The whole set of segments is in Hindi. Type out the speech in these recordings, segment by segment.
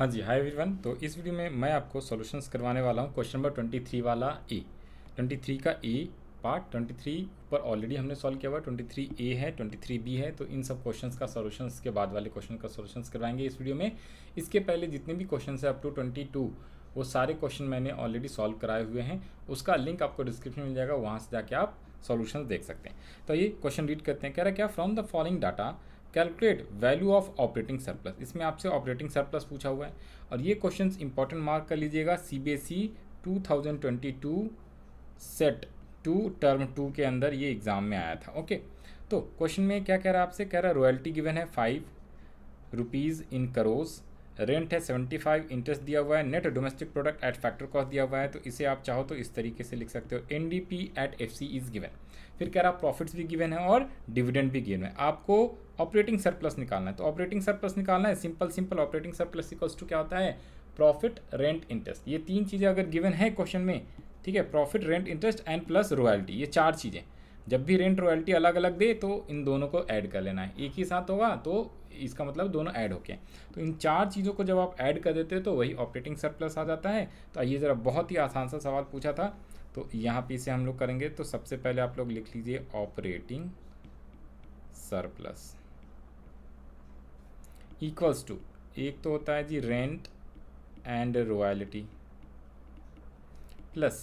हाँ जी, हाय एवरीवन। तो इस वीडियो में मैं आपको सॉल्यूशंस करवाने वाला हूँ क्वेश्चन नंबर 23 वाला ए। 23 का ए पार्ट 23 पर ऑलरेडी हमने सॉल्व किया हुआ, 23 ए है, 23 बी है। तो इन सब क्वेश्चंस का सॉल्यूशंस के बाद वाले क्वेश्चन का सॉल्यूशंस करवाएंगे इस वीडियो में। इसके पहले जितने भी क्वेश्चन है अप टू 22 वो सारे क्वेश्चन मैंने ऑलरेडी सॉल्व कराए हुए हैं। उसका लिंक आपको डिस्क्रिप्शन में मिल जाएगा, वहाँ से जाके आप सॉल्यूशंस देख सकते हैं। तो ये क्वेश्चन रीड करते हैं। कह रहा है क्या, from the following data calculate value of operating surplus. इसमें आपसे ऑपरेटिंग सरप्लस पूछा हुआ है और ये क्वेश्चंस इंपॉर्टेंट मार्क कर लीजिएगा। CBSE 2022 सेट 2 टर्म 2 के अंदर ये एग्ज़ाम में आया था। ओके, तो क्वेश्चन में क्या कह रहा है आपसे, कह रहा है रॉयल्टी गिवन है 5 रुपीज़ इन करोस, रेंट है 75, इंटरेस्ट दिया हुआ है, net domestic product at factor cost दिया हुआ है। तो इसे आप चाहो तो इस तरीके से लिख सकते हो, NDP at FC is given. फिर कह रहा प्रॉफिट्स भी गिवन है और डिविडेंड भी गिवन है। आपको ऑपरेटिंग सरप्लस निकालना है। तो ऑपरेटिंग सरप्लस निकालना है, simple operating surplus equals to क्या होता है, प्रॉफिट, रेंट, इंटरेस्ट। ये तीन चीज़ें अगर गिवन है क्वेश्चन में, ठीक है, profit, rent, interest and plus royalty, ये चार चीज़ें। जब भी रेंट रॉयल्टी अलग अलग दे तो इन दोनों को ऐड कर लेना है। एक ही साथ होगा तो इसका मतलब दोनों ऐड होके, तो इन चार चीज़ों को जब आप ऐड कर देते हो तो वही ऑपरेटिंग सरप्लस आ जाता है। तो आइए ज़रा, बहुत ही आसान सा सवाल पूछा था, तो यहाँ पे इसे हम लोग करेंगे। तो सबसे पहले आप लोग लिख लीजिए ऑपरेटिंग सरप्लस इक्वल्स टू, एक तो होता है जी rent and royalty plus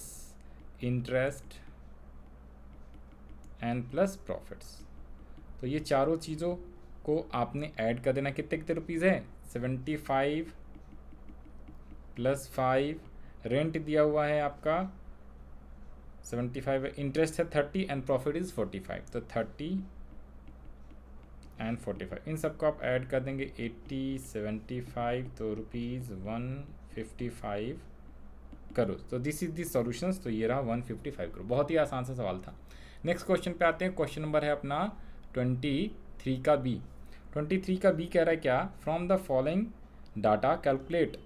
interest and plus profits. तो ये चारों चीज़ों को आपने ऐड कर देना। कितने कितने रुपीज़ है, 75 प्लस 5, रेंट दिया हुआ है आपका 75, इंटरेस्ट है 30 एंड प्रॉफिट इज़ 45। तो 30 एंड 45, इन सबको आप ऐड कर देंगे, 80 75, तो रुपीज़ 155 करोड़। तो दिस इज दी सॉल्यूशंस। तो ये रहा 155 करोड़। बहुत ही आसान सा सवाल था। नेक्स्ट क्वेश्चन पे आते हैं। क्वेश्चन नंबर है अपना 23 का बी। 23 का बी कह रहा है क्या, from the following data calculate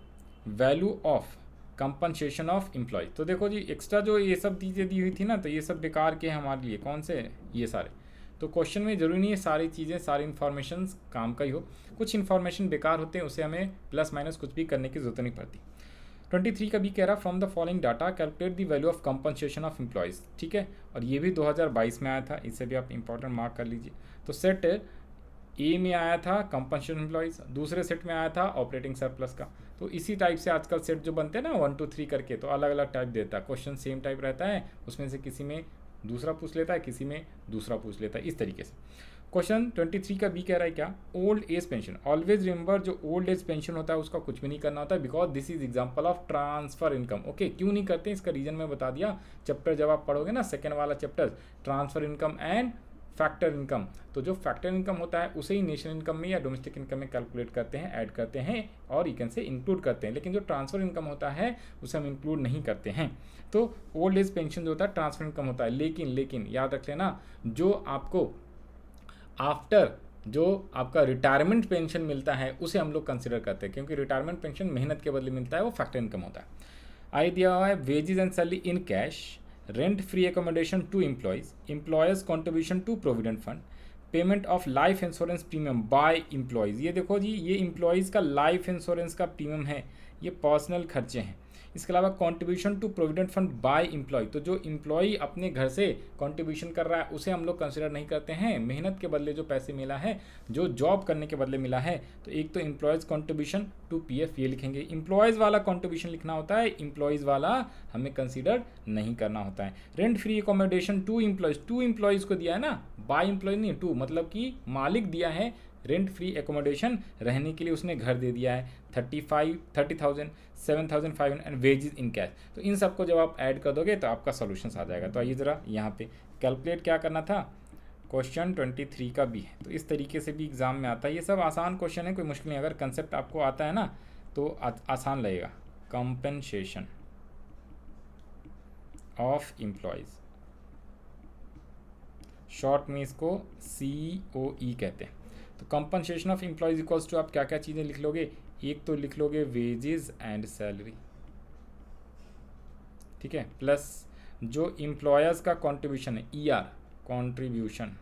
value of compensation of employ. तो देखो जी, एक्स्ट्रा जो ये सब चीज़ें दी हुई थी ना, तो ये सब बेकार के हमारे लिए। कौन से, ये सारे। तो क्वेश्चन में ज़रूरी नहीं है सारी चीज़ें, सारी इन्फॉर्मेशन काम का ही हो। कुछ इन्फॉर्मेशन बेकार होते हैं, उसे हमें प्लस माइनस कुछ भी करने की जरूरत नहीं पड़ती। 23 का भी कह रहा, from the following data calculate the value of compensation of employees. ठीक है, और ये भी 2022 में आया था, इसे भी आप इंपॉर्टेंट मार्क कर लीजिए। तो सेट ए में आया था कंपनसेशन एम्प्लॉयज़, दूसरे सेट में आया था ऑपरेटिंग सरप्लस का। तो इसी टाइप से आजकल सेट जो बनते हैं ना 1 2 3 करके, तो अलग अलग टाइप देता है। क्वेश्चन सेम टाइप रहता है, उसमें से किसी में दूसरा पूछ लेता है, किसी में दूसरा पूछ लेता है, इस तरीके से। क्वेश्चन 23 का बी कह रहा है क्या, old age pension. Always remember, जो ओल्ड एज पेंशन होता है उसका कुछ भी नहीं करना होता है, because this is example of transfer income. Okay, क्यों नहीं करते इसका रीजन मैं बता दिया। चैप्टर जब आप पढ़ोगे ना, सेकेंड वाला chapter, transfer income and factor income, तो जो फैक्टर इनकम होता है उसे ही नेशनल इनकम में या डोमेस्टिक इनकम में कैलकुलेट करते हैं, ऐड करते हैं और यू कैन से इंक्लूड करते हैं। लेकिन जो ट्रांसफर इनकम होता है उसे हम इंक्लूड नहीं करते हैं। तो ओल्ड एज पेंशन जो होता है ट्रांसफर इनकम होता है। लेकिन याद रख लेना, जो आपको आफ्टर जो आपका रिटायरमेंट पेंशन मिलता है उसे हम लोग कंसिडर करते हैं, क्योंकि रिटायरमेंट पेंशन मेहनत के बदले मिलता है, वो फैक्टर इनकम होता है। आई दिया हुआ है wages and salary in cash, rent free accommodation to employees, employers contribution to provident fund, payment of life insurance premium by employees. ये देखो जी, ये एम्प्लॉयज़ का लाइफ इंश्योरेंस का प्रीमियम है, ये पर्सनल खर्चे हैं। इसके अलावा contribution to provident fund by employ, तो जो एम्प्लॉय अपने घर से कॉन्ट्रीब्यूशन कर रहा है उसे हम लोग कंसिडर नहीं करते हैं। मेहनत के बदले जो पैसे मिला है, जो जॉब करने के बदले मिला है, तो एक तो एम्प्लॉयज़ कॉन्ट्रीब्यूशन टू PF ये लिखेंगे। एम्प्लॉयज़ वाला कॉन्ट्रीब्यूशन लिखना होता है, एम्प्लॉयज़ वाला हमें कंसिडर नहीं करना होता है। Rent free accommodation to employees को दिया है ना, बाय एम्प्लॉय नहीं, टू मतलब कि मालिक दिया है रेंट फ्री एकोमोडेशन, रहने के लिए उसने घर दे दिया है, 30,000 7,500 एंड वेजेस इन कैश। तो इन सबको जब आप ऐड कर दोगे तो आपका सॉल्यूशन आ जाएगा। तो आइए ज़रा यहाँ पे कैलकुलेट क्या करना था, क्वेश्चन 23 का भी है। तो इस तरीके से भी एग्ज़ाम में आता है। ये सब आसान क्वेश्चन है, कोई मुश्किल नहीं। अगर कंसेप्ट आपको आता है ना तो आसान लगेगा। कंपनसेशन ऑफ एम्प्लॉयज़, शॉर्ट में इसको COE कहते हैं। तो compensation of employees equals to, आप क्या क्या चीज़ें लिख लोगे, एक तो लिख लोगे वेजेस एंड सैलरी, ठीक है, प्लस जो एम्प्लॉयर्स का कंट्रीब्यूशन है, ER contribution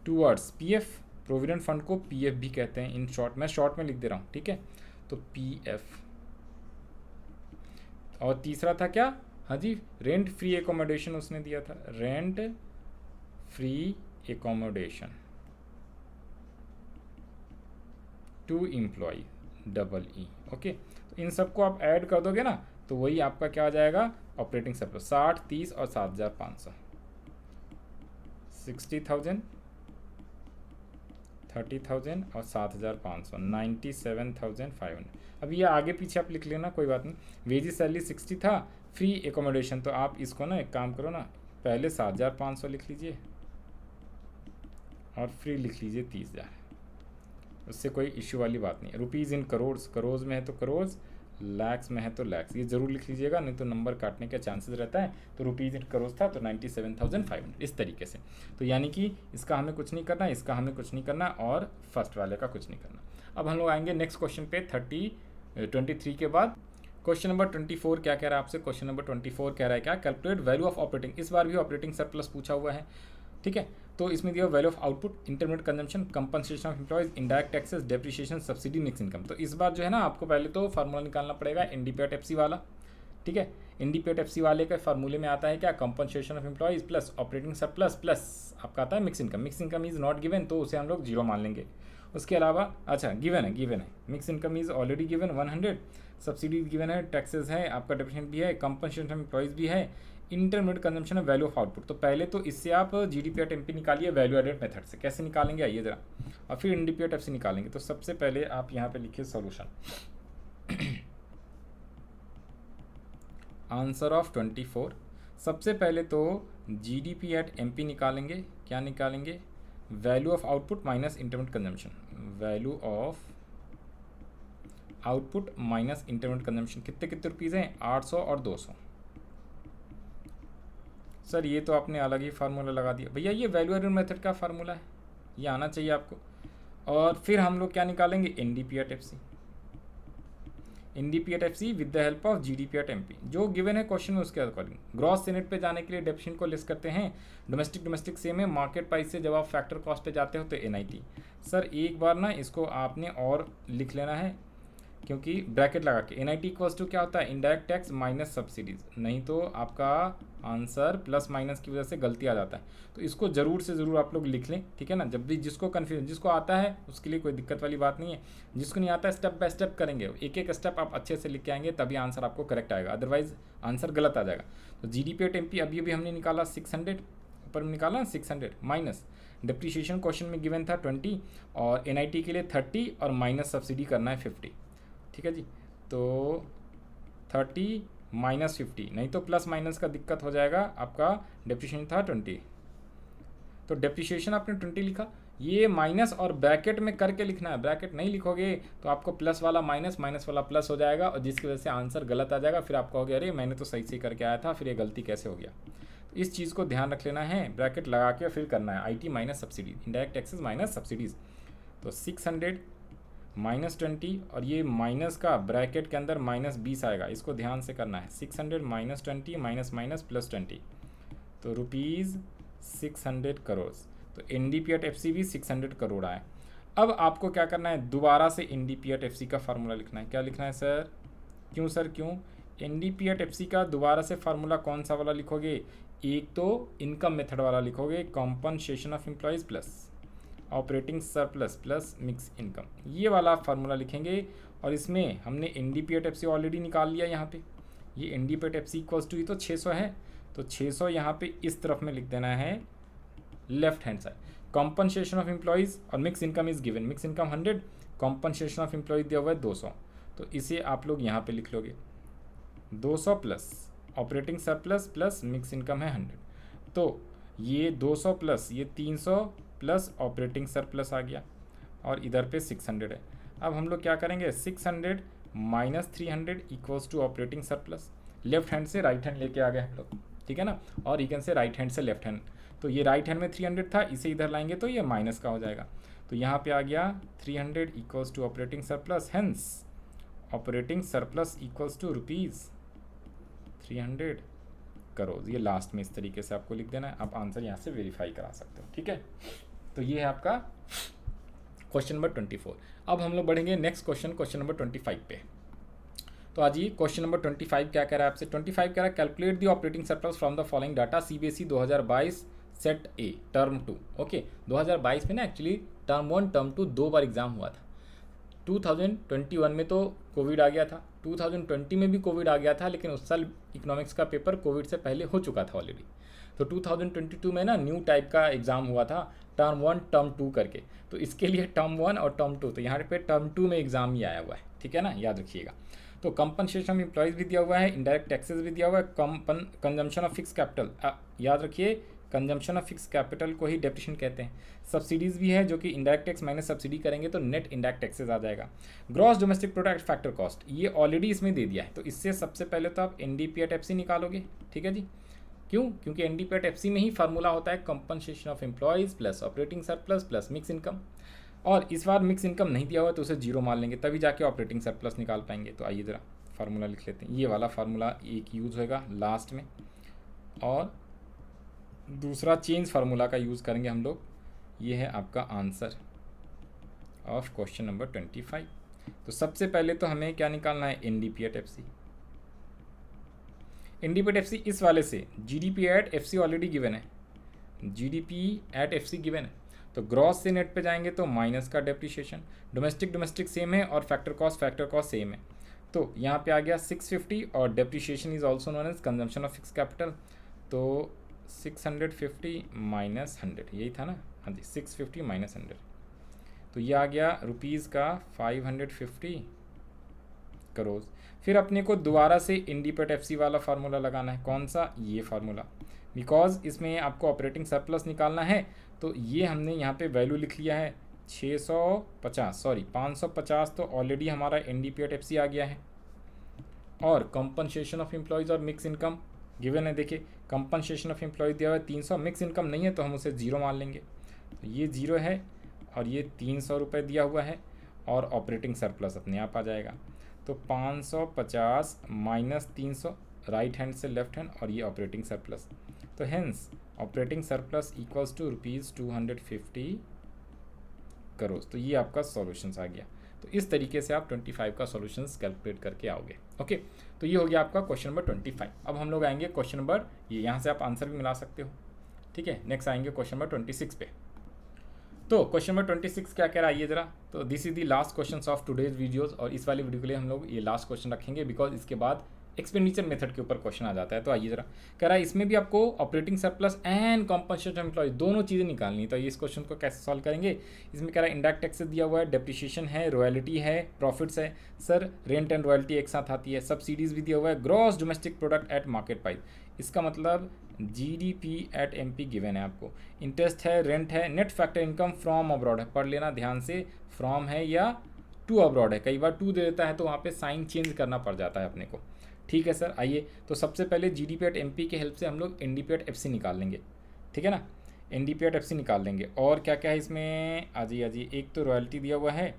towards PF provident fund को पीएफ भी कहते हैं इन शॉर्ट, मैं शॉर्ट में लिख दे रहा हूँ, ठीक है। तो पीएफ। और तीसरा था क्या, हाँ जी, रेंट फ्री एकोमोडेशन उसने दिया था, rent free accommodation to employ, double E, okay. तो इन सबको आप ऐड कर दोगे ना तो वही आपका क्या आ जाएगा, ऑपरेटिंग सरप्लस। 60, 30 और 7,500, 60,000, 30,000 और 7,500, 97,500। अब ये आगे पीछे आप लिख लेना, कोई बात नहीं। वेजी सैलरी 60 था, फ्री एकोमोडेशन, तो आप इसको ना एक काम करो ना, पहले 7,500 लिख लीजिए और फ्री लिख लीजिए 30,000, उससे कोई इश्यू वाली बात नहीं है। रुपीज़ इन करोड्स, करोड़ में है तो करोड़, लैक्स में है तो लैक्स, ये ज़रूर लिख लीजिएगा, नहीं तो नंबर काटने का चांसेस रहता है। तो रुपीज़ इन करोड़ था तो 97,500 इस तरीके से। तो यानी कि इसका हमें कुछ नहीं करना, इसका हमें कुछ नहीं करना और फर्स्ट वाले का कुछ नहीं करना। अब हम लोग आएंगे नेक्स्ट क्वेश्चन पे 23 के बाद। क्वेश्चन नंबर 24 क्या कह रहा है आपसे, क्वेश्चन नंबर 24 कह रहा है क्या, कैलकुलेट वैल्यू ऑफ ऑपरेटिंग, इस बार भी ऑपरेटिंग सरप्लस पूछा हुआ है, ठीक है। तो इसमें दिया value of output, intermediate consumption, compensation of employees, indirect taxes, depreciation, subsidy, mix income. तो इस बार जो है ना आपको पहले तो फार्मूला निकालना पड़ेगा एनडीपीएट एफसी वाला, ठीक है। एनडीपीएट एफसी वाले का फार्मूले में आता है क्या, compensation of employees plus operating surplus plus आपका आता है mix income. Mix income is not given तो उसे हम लोग 0 मान लेंगे। उसके अलावा अच्छा गिवन है, mix income is already given 100, subsidies given है, टैक्सेस है, आपका डेप्रिसिएशन भी है, कंपनसेशन ऑफ एम्प्लॉयज भी है, intermediate consumption of value of output. तो पहले तो इससे आप जीडीपीएट एमपी निकालिए वैल्यू एडेड मेथड से, कैसे निकालेंगे आइए जरा, और फिर एनडीपीएट एफसी निकालेंगे। तो सबसे पहले आप यहाँ पे लिखिए सॉल्यूशन, आंसर ऑफ 24। सबसे पहले तो जीडीपीएट एमपी निकालेंगे, क्या निकालेंगे, value of output minus intermediate consumption, value of output minus intermediate consumption, कितने कितने रुपीज़ हैं, 800 और 200। सर ये तो आपने अलग ही फार्मूला लगा दिया भैया, ये वैल्यू एडेड मेथड का फार्मूला है, ये आना चाहिए आपको। और फिर हम लोग क्या निकालेंगे, NDP at FC, NDP at FC with the help of GDP at MP, जो गिवन है क्वेश्चन में उसके अकॉर्डिंग। ग्रॉस सेनेट पे जाने के लिए डेप्रिसिएशन को लेस करते हैं, डोमेस्टिक सेम है, मार्केट प्राइस से जब आप फैक्टर कॉस्ट पे जाते हो तो एनआईटी। सर एक बार ना इसको आपने और लिख लेना है, क्योंकि ब्रैकेट लगा के एनआईटी इक्वल्स टू क्या होता है, इनडायरेक्ट टैक्स माइनस सब्सिडीज, नहीं तो आपका आंसर प्लस माइनस की वजह से गलती आ जाता है। तो इसको ज़रूर से ज़रूर आप लोग लिख लें, ठीक है ना। जब भी जिसको कन्फ्यूजन, जिसको आता है उसके लिए कोई दिक्कत वाली बात नहीं है, जिसको नहीं आता है स्टेप बाय स्टेप करेंगे, एक एक स्टेप आप अच्छे से लिख के आएंगे तभी आंसर आपको करेक्ट आएगा, अदरवाइज आंसर गलत आ जाएगा। तो जीडीपीएट एमपी अभी हमने निकाला 600, ऊपर में निकाला 600 माइनस डिप्रिसिएशन क्वेश्चन में गिवन था 20 और एनआईटी के लिए 30 और माइनस सब्सिडी करना है 50, ठीक है जी। तो 30 माइनस 50, नहीं तो प्लस माइनस का दिक्कत हो जाएगा। आपका डेप्रिसिएशन था 20, तो डेप्रिसिएशन आपने 20 लिखा, ये माइनस और ब्रैकेट में करके लिखना है, ब्रैकेट नहीं लिखोगे तो आपको प्लस वाला माइनस, माइनस वाला प्लस हो जाएगा और जिसकी वजह से आंसर गलत आ जाएगा। फिर आप कहोगे अरे मैंने तो सही करके आया था, फिर ये गलती कैसे हो गया। तो इस चीज़ को ध्यान रख लेना है, ब्रैकेट लगा के फिर करना है, IT minus subsidy, indirect taxes minus subsidies. तो 600 माइनस 20 और ये माइनस का ब्रैकेट के अंदर माइनस 20 आएगा, इसको ध्यान से करना है। 600 माइनस 20 माइनस माइनस प्लस 20, तो रुपीज़ 600 करोड़। तो एनडीपीएट एफसी भी 600 करोड़ आए। अब आपको क्या करना है, दोबारा से एनडीपीएट एफसी का फार्मूला लिखना है। क्या लिखना है सर, क्यों सर क्यों, एनडीपीएट एफसी का दोबारा से फार्मूला कौन सा वाला लिखोगे, एक तो इनकम मेथड वाला लिखोगे, compensation of employees plus operating surplus plus mix income, ये वाला फार्मूला लिखेंगे। और इसमें हमने एनडीपीएट एफसी ऑलरेडी निकाल लिया यहाँ पे, ये एनडीपीएट एफसी इक्वल्स टू, ये तो 600 है, तो 600 यहाँ पे इस तरफ में लिख देना है left hand side. Compensation of employees और mix income is given, mix income 100, compensation of employees दिया हुआ है 200, तो इसे आप लोग यहाँ पे लिख लोगे 200 plus operating surplus plus mix income है 100, तो ये 200 प्लस ये 300 प्लस ऑपरेटिंग सरप्लस आ गया और इधर पे 600 है। अब हम लोग क्या करेंगे, 600 minus 300 equals to operating surplus, left hand से राइट हैंड लेके आ गए हम लोग, ठीक है ना, और इधर से राइट हैंड से लेफ्ट हैंड। तो ये राइट हैंड में 300 था, इसे इधर लाएंगे तो ये माइनस का हो जाएगा, तो यहाँ पे आ गया 300 equals to operating surplus, hence operating surplus equals to rupees 300 crore. ये लास्ट में इस तरीके से आपको लिख देना है, आप आंसर यहाँ से वेरीफाई करा सकते हो, ठीक है। तो ये है आपका क्वेश्चन नंबर 24। अब हम लोग बढ़ेंगे नेक्स्ट क्वेश्चन नंबर 25 पे। तो आज ये क्वेश्चन नंबर 25 क्या कह रहा है आपसे? 25 कह रहा है calculate the operating surplus from the following data CBSE 2022 set a term 2। Okay, 2022 में ना एक्चुअली टर्म 1 टर्म 2 दो बार एग्जाम हुआ था। 2021 में तो कोविड आ गया था, 2020 में भी कोविड आ गया था, लेकिन उस साल इकोनॉमिक्स का पेपर कोविड से पहले हो चुका था ऑलरेडी। तो 2022 में ना न्यू टाइप का एग्ज़ाम हुआ था, टर्म 1 टर्म 2 करके। तो इसके लिए टर्म 1 और टर्म 2, तो यहाँ पे टर्म 2 में एग्ज़ाम ही आया हुआ है, ठीक है ना, याद रखिएगा। तो कंपनसेशन ऑफ एम्प्लॉयज़ भी दिया हुआ है, इनडायरेक्ट टैक्सेस भी दिया हुआ है, कंजम्पशन ऑफ फिक्स कैपिटल, याद रखिए कंजम्पशन ऑफ फिक्स कैपिटल को ही डेप्रिसिएशन कहते हैं। सब्सिडीज़ भी है जो कि इनडायरेक्ट टैक्स माइनस सब्सिडी करेंगे तो नेट इनडायरेक्ट टैक्सेस आ जाएगा। Gross domestic product factor cost ये ऑलरेडी इसमें दे दिया है, तो इससे सबसे पहले तो आप NDPAT-FC निकालोगे, ठीक है जी। क्यों? क्योंकि NDPAT-FC में ही फार्मूला होता है compensation of employees plus operating surplus plus mix income, और इस बार मिक्स इनकम नहीं दिया हुआ तो उसे जीरो मान लेंगे, तभी जाके ऑपरेटिंग सरप्लस निकाल पाएंगे। तो आइए ज़रा फार्मूला लिख लेते हैं। ये वाला फार्मूला एक यूज़ होगा लास्ट में, और दूसरा चेंज फार्मूला का यूज़ करेंगे हम लोग। ये है आपका आंसर ऑफ क्वेश्चन नंबर 25। तो सबसे पहले तो हमें क्या निकालना है? NDPAT-FC। NDPAT-FC इस वाले से GDP@FC ऑलरेडी गिवन है, GDP@FC गिवन है, तो ग्रॉस से नेट पे जाएंगे तो माइनस का डेप्रिसिएशन, डोमेस्टिक सेम है और फैक्टर कॉस्ट सेम है। तो यहाँ पे आ गया 650, और depreciation is also known as consumption of fix capital, तो 650 माइनस 100, यही था ना, हाँ जी, 650 माइनस 100, तो ये आ गया रुपीज़ का 550 करोड़। फिर अपने को दोबारा से NDPAT-FC वाला फार्मूला लगाना है। कौन सा? ये फार्मूला, बिकॉज इसमें आपको ऑपरेटिंग सरप्लस निकालना है। तो ये हमने यहाँ पे वैल्यू लिख लिया है 550 तो ऑलरेडी हमारा NDPAT-FC आ गया है, और कंपनसेशन ऑफ एम्प्लॉयज़ और मिक्स इनकम गिवन है। देखिए कंपनसेशन ऑफ एम्प्लॉयज़ दिया हुआ है 300, मिक्स इनकम नहीं है तो हम उसे जीरो मान लेंगे, तो ये जीरो है, और ये 300 रुपये दिया हुआ है, और ऑपरेटिंग सरप्लस अपने आप आ जाएगा। तो 550 माइनस 300 राइट हैंड से लेफ्ट हैंड, और ये ऑपरेटिंग सरप्लस, तो hence operating surplus equals to ₹250 crore. तो ये आपका सॉल्यूशंस आ गया। तो इस तरीके से आप 25 का सॉल्यूशंस कैलकुलेट करके आओगे। ओके, तो ये हो गया आपका क्वेश्चन नंबर 25। अब हम लोग आएंगे क्वेश्चन नंबर, ये यहाँ से आप आंसर भी मिला सकते हो, ठीक है। नेक्स्ट आएंगे क्वेश्चन नंबर 26 पे। तो क्वेश्चन नंबर 26 क्या कह रहा है ये जरा, तो this is the last question of today's videos, और इस वाली वीडियो के लिए हम लोग ये लास्ट क्वेश्चन रखेंगे, बिकॉज इसके बाद एक्सपेंडिचर मेथड के ऊपर क्वेश्चन आ जाता है। तो आइए जरा, कह रहा है इसमें भी आपको operating surplus and compensation employ दोनों चीज़ें निकालनी है। तो ये इस क्वेश्चन को कैसे सॉल्व करेंगे? इसमें कह रहा है इंडायरेक्ट टैक्सेस दिया हुआ है, डेप्रिसिएशन है, रॉयल्टी है, प्रॉफिट्स है, सर रेंट एंड रॉयल्टी एक साथ आती है, सब्सिडीज़ भी दिया हुआ है, gross domestic product at market price, इसका मतलब GDP@MP गिवन है आपको, इंटरेस्ट है, रेंट है, net factor income from abroad है, पढ़ लेना ध्यान से, फ्रॉम है या टू अब्रॉड है, कई बार टू दे देता है तो वहाँ पे साइन चेंज करना पड़ जाता है अपने को, ठीक है सर। आइए, तो सबसे पहले GDP@MP के हेल्प से हम लोग NDPAT-FC निकाल लेंगे, ठीक है ना, NDPAT-FC निकाल लेंगे। और क्या क्या है इसमें? आजी एक तो रॉयल्टी दिया हुआ है,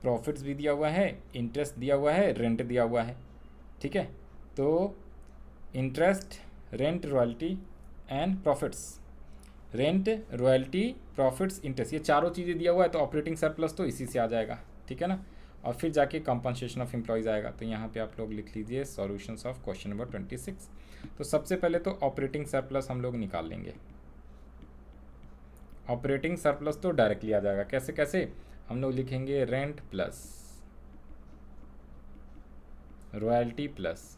प्रॉफिट्स भी दिया हुआ है, इंटरेस्ट दिया हुआ है, रेंट दिया हुआ है, ठीक है। तो interest, rent, royalty and profits, rent, royalty, profits, interest, ये चारों चीज़ें दिया हुआ है, तो ऑपरेटिंग सरप्लस तो इसी से आ जाएगा, ठीक है ना। और फिर जाके कंपनसेशन ऑफ एम्प्लॉयज़ आएगा। तो यहाँ पे आप लोग लिख लीजिए सॉल्यूशंस ऑफ क्वेश्चन नंबर 26। तो सबसे पहले तो ऑपरेटिंग सरप्लस हम लोग निकाल लेंगे। ऑपरेटिंग सरप्लस तो डायरेक्टली आ जाएगा, कैसे कैसे? हम लोग लिखेंगे rent plus royalty plus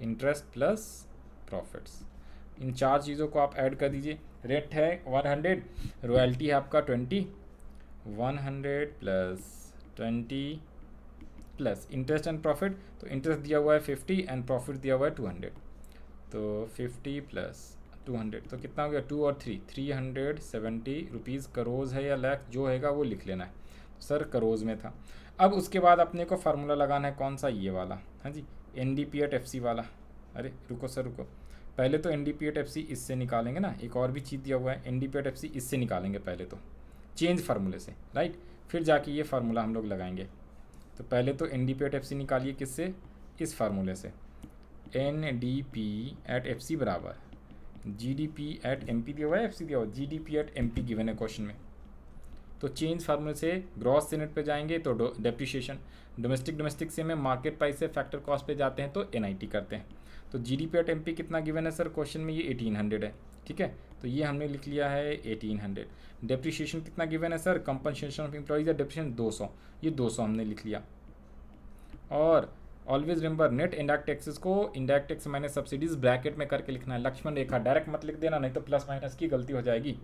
interest plus profits, इन चार चीज़ों को आप ऐड कर दीजिए। रेंट है 100, रॉयल्टी है आपका 20, 100 plus 20 plus interest and profit, तो इंटरेस्ट दिया हुआ है 50 एंड प्रॉफिट दिया हुआ है 200, तो 50 प्लस 200 तो कितना हो गया? 2 और 3 370 रुपीज़ करोड़ है या लाख, जो हैगा वो लिख लेना है। तो सर करोड़ में था। अब उसके बाद अपने को फार्मूला लगाना है, कौन सा? ये वाला, हाँ जी, NDPAT-FC वाला। अरे रुको सर रुको, पहले तो NDPAT-FC इससे निकालेंगे ना, एक और भी चीज़ दिया हुआ है, NDPAT-FC इससे निकालेंगे पहले तो, चेंज फार्मूले से, राइट, फिर जाके ये फार्मूला हम लोग लगाएंगे। तो पहले तो NDPAT-FC निकालिए, किससे? इस फार्मूले से, NDPAT-FC बराबर GDP@MP दिया हुआ है, FC दिया हुआ है, GDP@MP गिवन है क्वेश्चन में, तो चेंज फार्मूले से ग्रॉस से नेट पे जाएंगे तो डेप्रिशिएशन, डोमेस्टिक से में मार्केट प्राइस से फैक्टर कॉस्ट पे जाते हैं तो एनआईटी करते हैं। तो जीडीपी और एमपी कितना गिवन है सर क्वेश्चन में, ये 1800 है, ठीक है, तो ये हमने लिख लिया है 1800। डेप्रिशिएशन कितना गिवन है सर, कंपनसेशन ऑफ एम्प्लॉइज या डेप्रिशिएशन 200, ये 200 हमने लिख लिया। और always remember net indirect taxes को indirect tax minus subsidies bracket में करके लिखना है, लक्ष्मण रेखा, डायरेक्ट मत लिख देना नहीं तो प्लस माइनस की गलती हो जाएगी।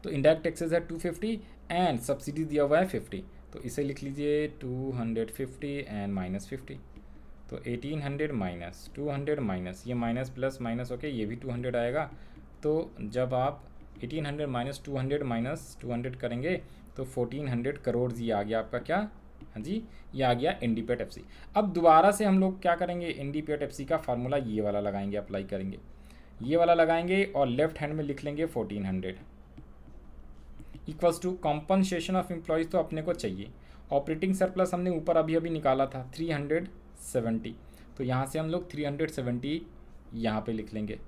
तो इंडायरेक्ट टैक्सेस है 250 एंड सब्सिडीज दिया हुआ है 50, तो इसे लिख लीजिए 250 एंड -50। तो 1800 माइनस 200 माइनस ये माइनस प्लस माइनस ओके, ये भी 200 आएगा। तो जब आप 1800 माइनस 200 करेंगे तो 1400 करोड़ ये आ गया आपका क्या, हाँ जी, ये आ गया एनडीपीएट एफसी। अब दोबारा से हम लोग क्या करेंगे, एनडीपीएट एफसी का फार्मूला ये वाला लगाएंगे, अप्लाई करेंगे, ये वाला लगाएंगे और लेफ्ट हैंड में लिख लेंगे 1400 equals to compensation of employees, तो अपने को चाहिए ऑपरेटिंग सरप्लस हमने ऊपर अभी अभी निकाला था 370, तो यहाँ से हम लोग 370 यहाँ पे लिख लेंगे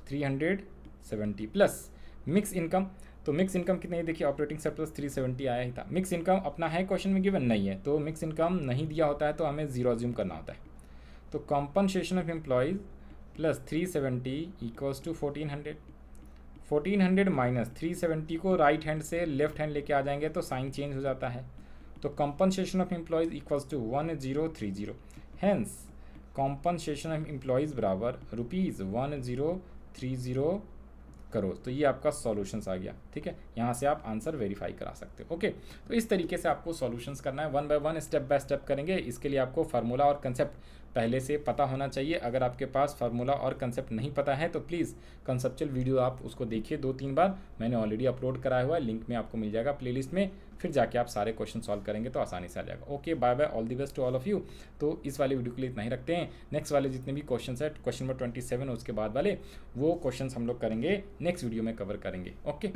370 प्लस मिक्स इनकम। तो मिक्स इनकम कितनी है, देखिए ऑपरेटिंग सरप्लस 370 आया ही था। मिक्स इनकम अपना है क्वेश्चन में गिवन नहीं है, तो मिक्स इनकम नहीं दिया होता है तो हमें जीरो अज्यूम करना होता है। तो compensation of employees plus 370 equals to 1400 minus 370 को राइट हैंड से लेफ्ट हैंड लेके आ जाएंगे तो साइन चेंज हो जाता है। तो compensation of employees equals to 1030, hence compensation of employees बराबर ₹1030 करोड़। तो ये आपका सॉल्यूशंस आ गया, ठीक है, यहाँ से आप आंसर वेरीफाई करा सकते हो। ओके, तो इस तरीके से आपको सॉल्यूशंस करना है, one by one step by step करेंगे। इसके लिए आपको फार्मूला और कंसेप्ट पहले से पता होना चाहिए। अगर आपके पास फार्मूला और कंसेप्ट नहीं पता है तो प्लीज़ कंसेप्चुअल वीडियो आप उसको देखिए 2-3 बार, मैंने ऑलरेडी अपलोड कराया हुआ है, लिंक में आपको मिल जाएगा प्लेलिस्ट में, फिर जाके आप सारे क्वेश्चन सॉल्व करेंगे तो आसानी से आ जाएगा। Okay, bye bye, all the best to all of you. तो इस वाले वीडियो के लिए इतना ही रखते हैं। नेक्स्ट वाले जितने भी क्वेश्चन है, क्वेश्चन नंबर 27 उसके बाद वाले, वो क्वेश्चन हम लोग करेंगे नेक्स्ट वीडियो में कवर करेंगे। ओके।